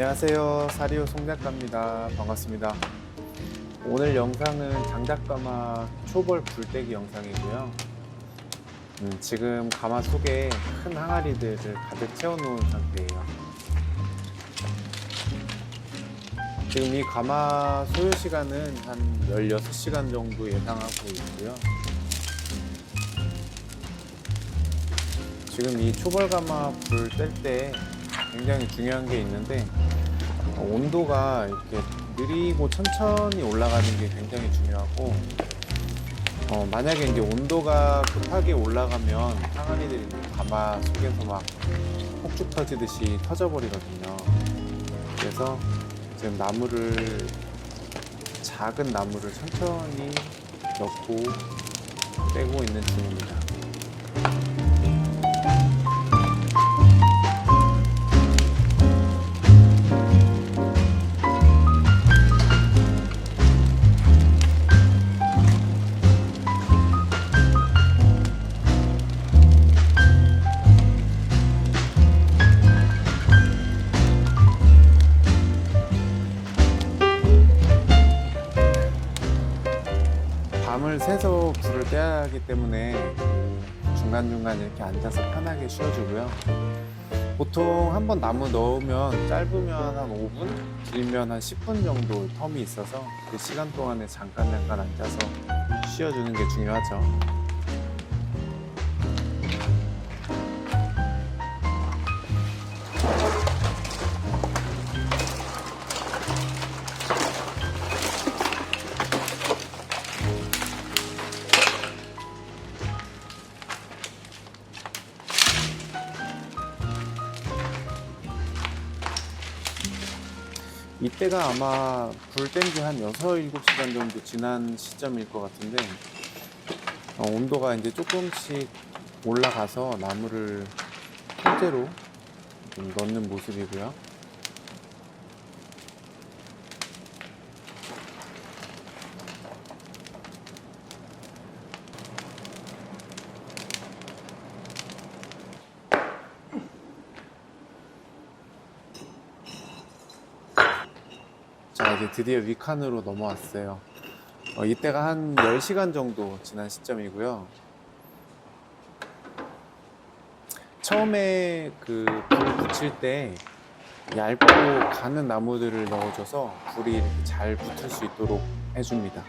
안녕하세요. 사리오 송작가입니다. 반갑습니다. 오늘 영상은 장작가마 초벌 불떼기 영상이고요. 지금 가마 속에 큰 항아리들을 가득 채워놓은 상태예요. 지금 이 가마 소요 시간은 한 16시간 정도 예상하고 있고요. 지금 이 초벌가마 불 뗄 때 굉장히 중요한 게 있는데, 온도가 이렇게 느리고 천천히 올라가는 게 굉장히 중요하고, 만약에 이제 온도가 급하게 올라가면 항아리들이 가마 속에서 막 폭죽 터지듯이 터져버리거든요. 그래서 지금 작은 나무를 천천히 넣고 떼고 있는 중입니다. 밤을 새서 불을 떼야 하기 때문에 중간중간 이렇게 앉아서 편하게 쉬어주고요. 보통 한번 나무 넣으면 짧으면 한 5분, 길면 한 10분 정도 텀이 있어서 그 시간 동안에 잠깐 앉아서 쉬어주는 게 중요하죠. 이때가 아마 불 뗀 지 한 6, 7시간 정도 지난 시점일 것 같은데, 온도가 이제 조금씩 올라가서 나무를 통째로 좀 넣는 모습이고요. 자, 이제 드디어 윗칸으로 넘어왔어요. 이때가 한 10시간 정도 지난 시점이고요. 처음에 그 불 붙일 때 얇고 가는 나무들을 넣어줘서 불이 이렇게 잘 붙을 수 있도록 해줍니다.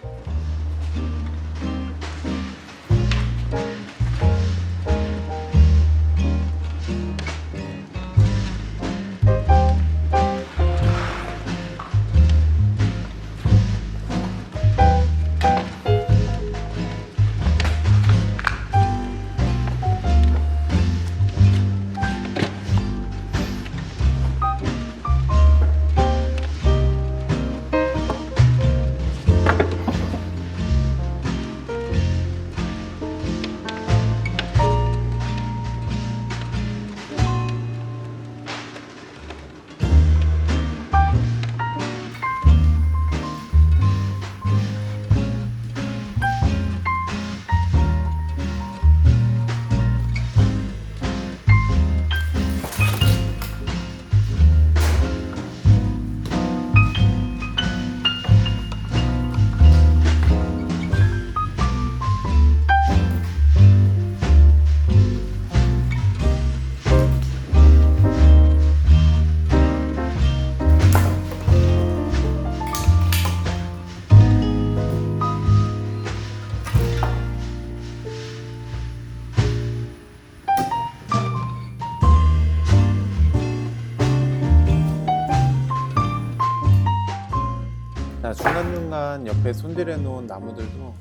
자, 중간중간 옆에 손질해 놓은 나무들도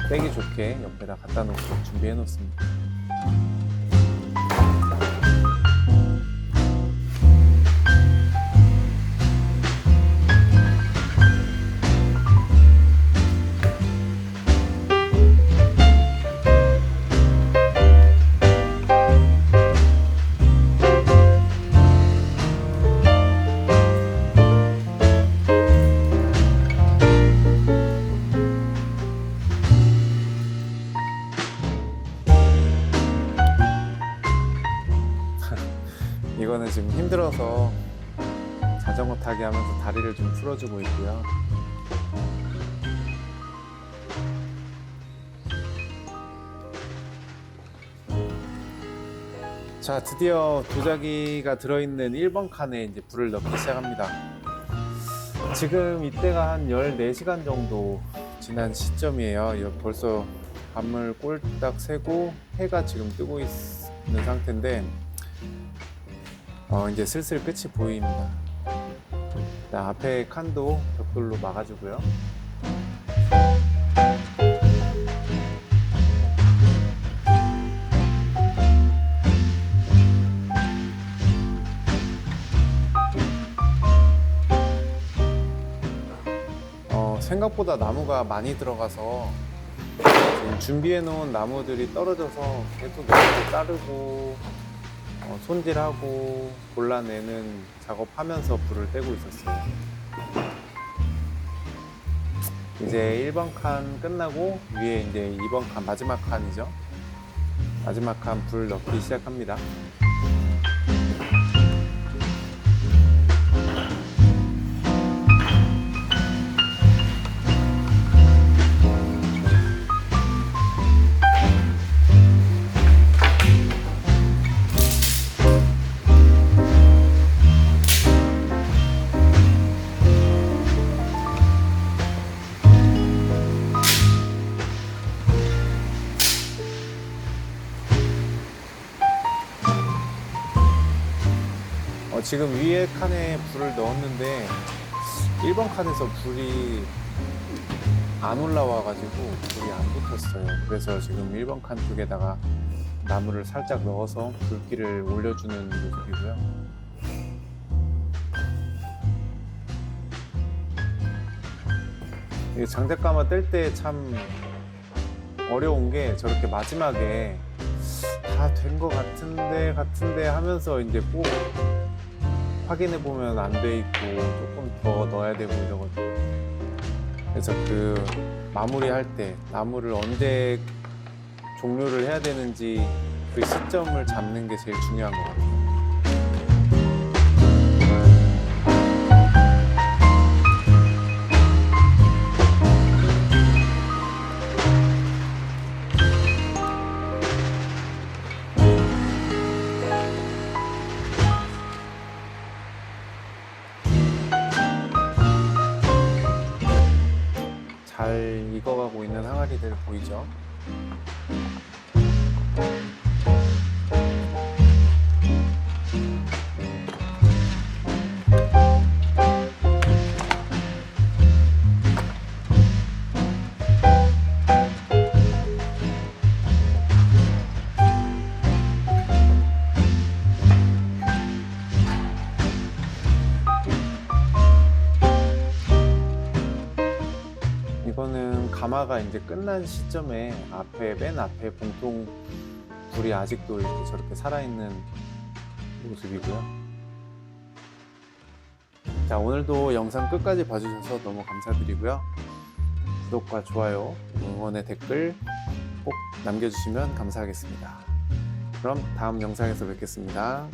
떼기 좋게 옆에다 갖다 놓고 준비해 놓습니다. 이거는 지금 힘들어서 자전거 타기 하면서 다리를 좀 풀어주고 있고요. 자, 드디어 도자기가 들어있는 1번 칸에 이제 불을 넣기 시작합니다. 지금 이때가 한 14시간 정도 지난 시점이에요. 벌써 밤을 꼴딱 새고 해가 지금 뜨고 있는 상태인데 이제 슬슬 끝이 보입니다. 자, 앞에 칸도 벽돌로 막아주고요. 생각보다 나무가 많이 들어가서 지금 준비해 놓은 나무들이 떨어져서 계속 이렇게 자르고 손질하고 골라내는 작업하면서 불을 떼고 있었어요. 이제 1번 칸 끝나고 위에 이제 2번 칸 마지막 칸이죠. 마지막 칸 불 넣기 시작합니다. 지금 위에 칸에 불을 넣었는데 1번 칸에서 불이 안 올라와가지고 불이 안 붙었어요. 그래서 지금 1번 칸 쪽에다가 나무를 살짝 넣어서 불길을 올려주는 모습이고요. 이게 장작가마 뗄 때 참 어려운 게 저렇게 마지막에 다 된 것 같은데 하면서 이제 꼭 확인해 보면 안 돼 있고 조금 더 넣어야 되고 이러거든요. 그래서 그 마무리할 때 나무를 언제 종료를 해야 되는지 그 시점을 잡는 게 제일 중요한 것 같아요. 잘 익어가고 있는 항아리들 보이죠? 이거는 가마가 이제 끝난 시점에 맨 앞에 봉통 불이 아직도 이렇게 저렇게 살아있는 모습이고요. 자, 오늘도 영상 끝까지 봐주셔서 너무 감사드리고요. 구독과 좋아요, 응원의 댓글 꼭 남겨주시면 감사하겠습니다. 그럼 다음 영상에서 뵙겠습니다.